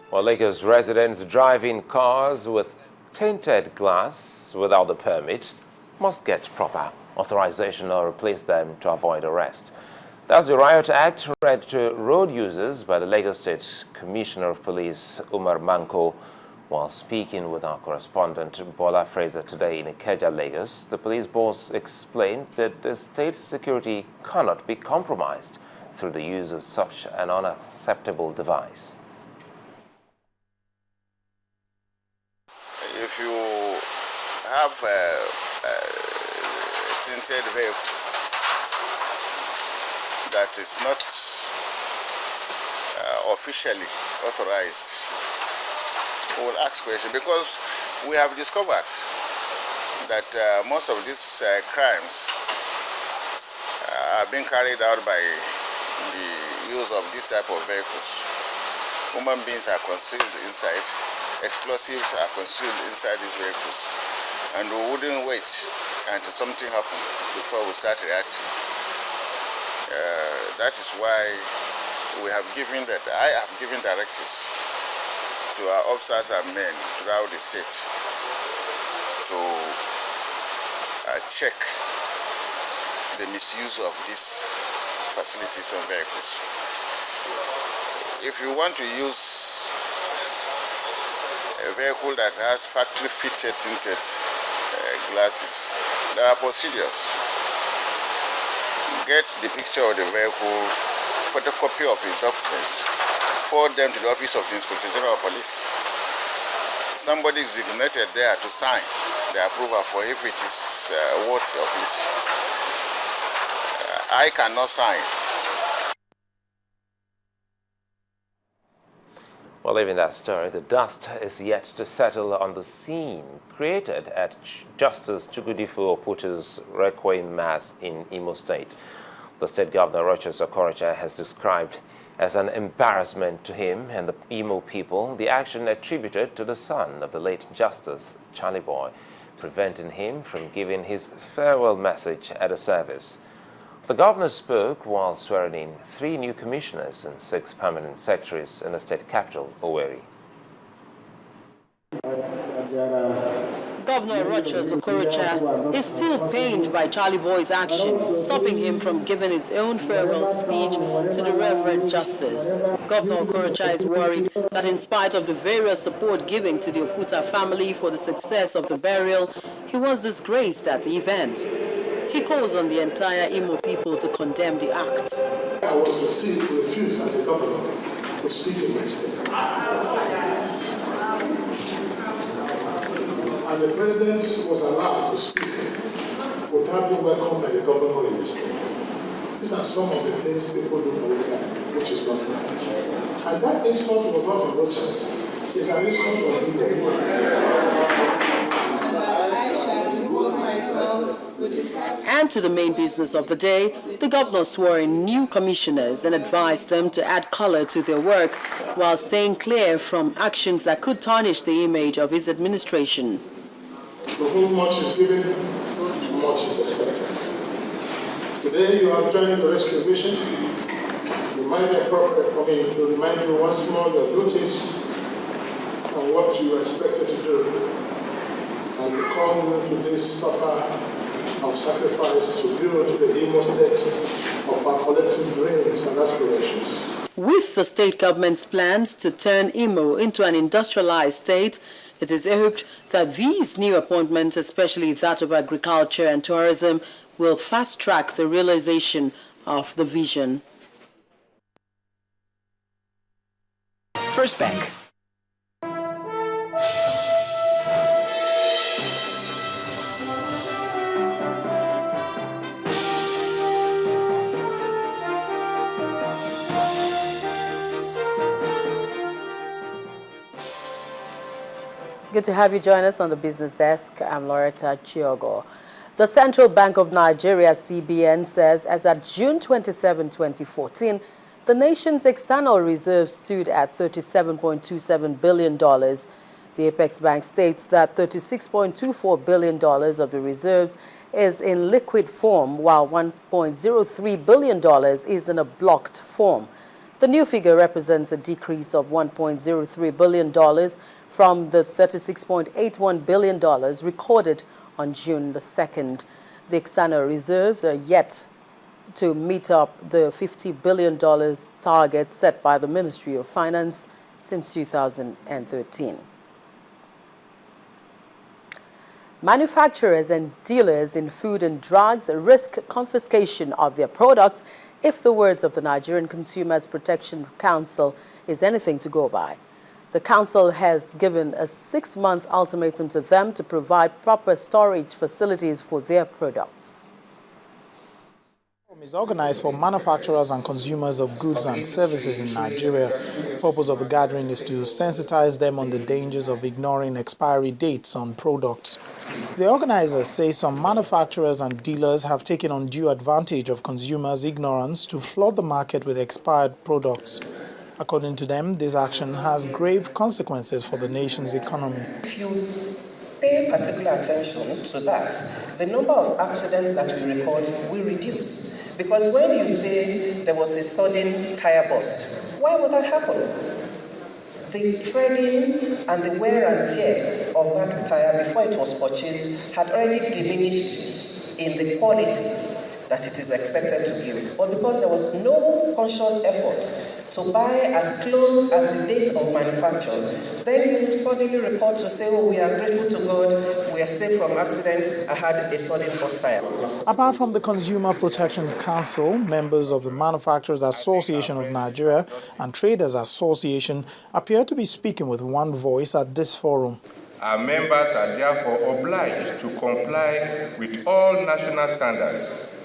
While Lagos residents driving cars with tinted glass without the permit must get proper authorization or replace them to avoid arrest. That's the Riot Act read to road users by the Lagos State Commissioner of Police, Umar Manko. While speaking with our correspondent, Bola Fraser, today in Ikeja, Lagos, the police boss explained that the state's security cannot be compromised through the use of such an unacceptable device. If you have a tinted vehicle that is not officially authorized, we will ask questions, because we have discovered that most of these crimes are being carried out by the use of this type of vehicles. Human beings are concealed inside, explosives are concealed inside these vehicles, and we wouldn't wait until something happens before we start reacting. That is why I have given directives to our officers and men throughout the state to check the misuse of these facilities and vehicles. If you want to use a vehicle that has factory-fitted tinted glasses, there are procedures. Get the picture of the vehicle, photocopy of his documents, forward them to the office of the Inspector General of Police. Somebody is designated there to sign the approval for if it is worthy of it. I cannot sign. Well, leaving that story, the dust is yet to settle on the scene created at Justice Chukwudifo Oputa's Requiem Mass in Imo State. The State Governor, Rochas Okorocha, has described as an embarrassment to him and the Imo people the action attributed to the son of the late Justice, Charlie Boy, preventing him from giving his farewell message at a service. The governor spoke while swearing in 3 new commissioners and 6 permanent secretaries in the state capital, Owerri. Governor Rochas Okorocha is still pained by Charlie Boy's action, stopping him from giving his own farewell speech to the Reverend Justice. Governor Okorocha is worried that in spite of the various support given to the Oputa family for the success of the burial, he was disgraced at the event. He calls on the entire Imo people to condemn the act. I was refused as a governor to speak in my state. And the president was allowed to speak without being welcomed by the governor in the state. These are some of the things people do politically, which is not right. And that insult to the governor Rochas is an insult to the people. And to the main business of the day, the governor swore in new commissioners and advised them to add color to their work while staying clear from actions that could tarnish the image of his administration. To whom much is given, much is expected. Today you have joined the rescue mission. It might be appropriate for me to remind you once more your duties and what you are expected to do, and to come into this supper of sacrifice to build the Imo state of our collective dreams and aspirations. With the state government's plans to turn Imo into an industrialized state, it is hoped that these new appointments, especially that of agriculture and tourism, will fast-track the realization of the vision. First Bank. Good to have you join us on the business desk. I'm Loretta Chiogo. The Central Bank of Nigeria, CBN, says as at June 27, 2014, the nation's external reserves stood at $37.27 billion. The Apex Bank states that $36.24 billion of the reserves is in liquid form, while $1.03 billion is in a blocked form. The new figure represents a decrease of $1.03 billion from the $36.81 billion recorded on June the 2nd. The external reserves are yet to meet up the $50 billion target set by the Ministry of Finance since 2013. Manufacturers and dealers in food and drugs risk confiscation of their products if the words of the Nigerian Consumers Protection Council is anything to go by. The council has given a 6-month ultimatum to them to provide proper storage facilities for their products. Is organized for manufacturers and consumers of goods and services in Nigeria. The purpose of the gathering is to sensitize them on the dangers of ignoring expiry dates on products. The organizers say some manufacturers and dealers have taken undue advantage of consumers' ignorance to flood the market with expired products. According to them, this action has grave consequences for the nation's economy. Pay particular attention to that, the number of accidents that we record will reduce. Because when you say there was a sudden tire burst, why would that happen? The treading and the wear and tear of that tire before it was purchased had already diminished in the quality that it is expected to give. But because there was no conscious effort to buy as close as the date of manufacture, then you suddenly report to say, oh, we are grateful to God, we are safe from accidents, I had a sudden burst tire. Apart from the Consumer Protection Council, members of the Manufacturers Association of Nigeria and Traders Association appear to be speaking with one voice at this forum. Our members are therefore obliged to comply with all national standards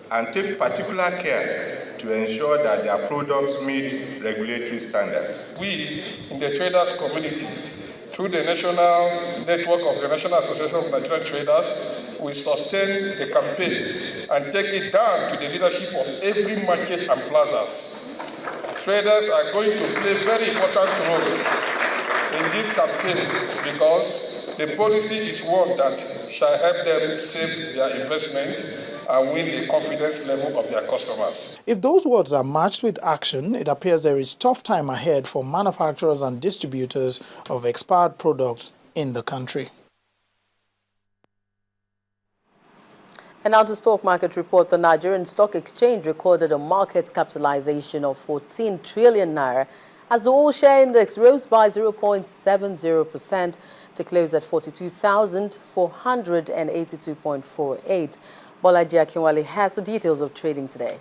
and take particular care to ensure that their products meet regulatory standards. We, in the traders community, through the national network of the National Association of Nigerian Traders, will sustain the campaign and take it down to the leadership of every market and plazas. Traders are going to play a very important role in this campaign because the policy is one that shall help them save their investment and win the confidence level of their customers. If those words are matched with action, it appears there is tough time ahead for manufacturers and distributors of expired products in the country. And now to stock market report. The Nigerian Stock Exchange recorded a market capitalization of 14 trillion naira as the all-share index rose by 0.70% to close at 42,482.48. Bolaji Akinwale has the details of trading today.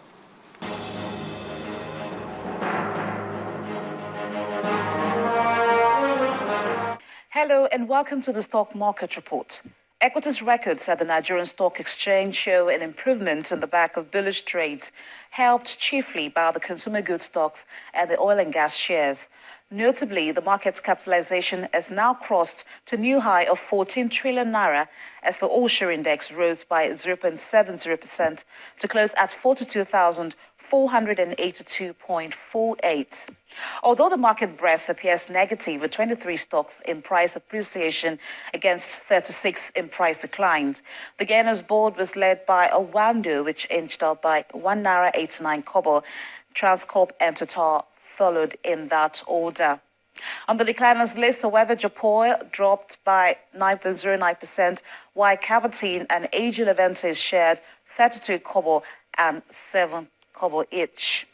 Hello and welcome to the Stock Market Report. Equities records at the Nigerian Stock Exchange show an improvement in the back of bullish trades, helped chiefly by the consumer goods stocks and the oil and gas shares. Notably, the market's capitalization has now crossed to a new high of 14 trillion naira as the all-share index rose by 0.70% to close at 42,482.48. Although the market breadth appears negative, with 23 stocks in price appreciation against 36 in price declined, the gainers board was led by Owando, which inched up by 1 naira 89 kobo. Transcorp and Total followed in that order. On the decliners list, however, Japoil dropped by 9.09%, while Cavitine and AG Leventis shared 32 kobo and 7 kobo each.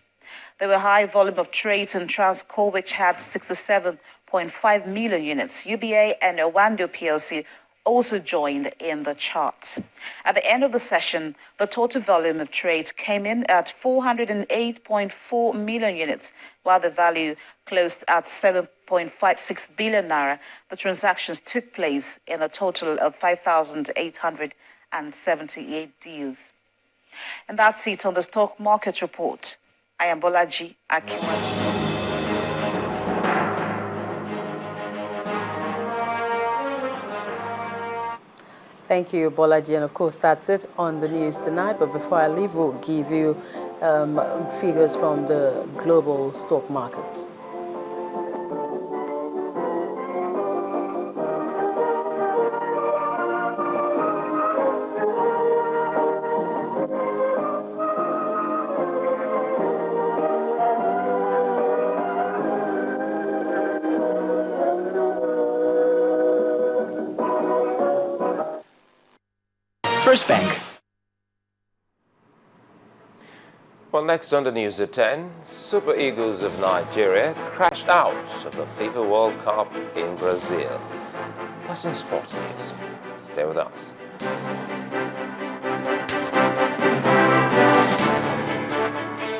There were high volume of trades in Transcorp, which had 67.5 million units. UBA and Owando PLC also joined in the chart. At the end of the session, the total volume of trades came in at 408.4 million units, while the value closed at 7.56 billion naira. The transactions took place in a total of 5,878 deals. And that's it on the Stock Market Report. I am Bolaji Akinwale. Thank you, Bolaji. And of course, that's it on the news tonight. But before I leave, we'll give you figures from the global stock market. First Bank. Well, next on the news at 10, Super Eagles of Nigeria crashed out of the FIFA World Cup in Brazil. That's in sports news. Stay with us.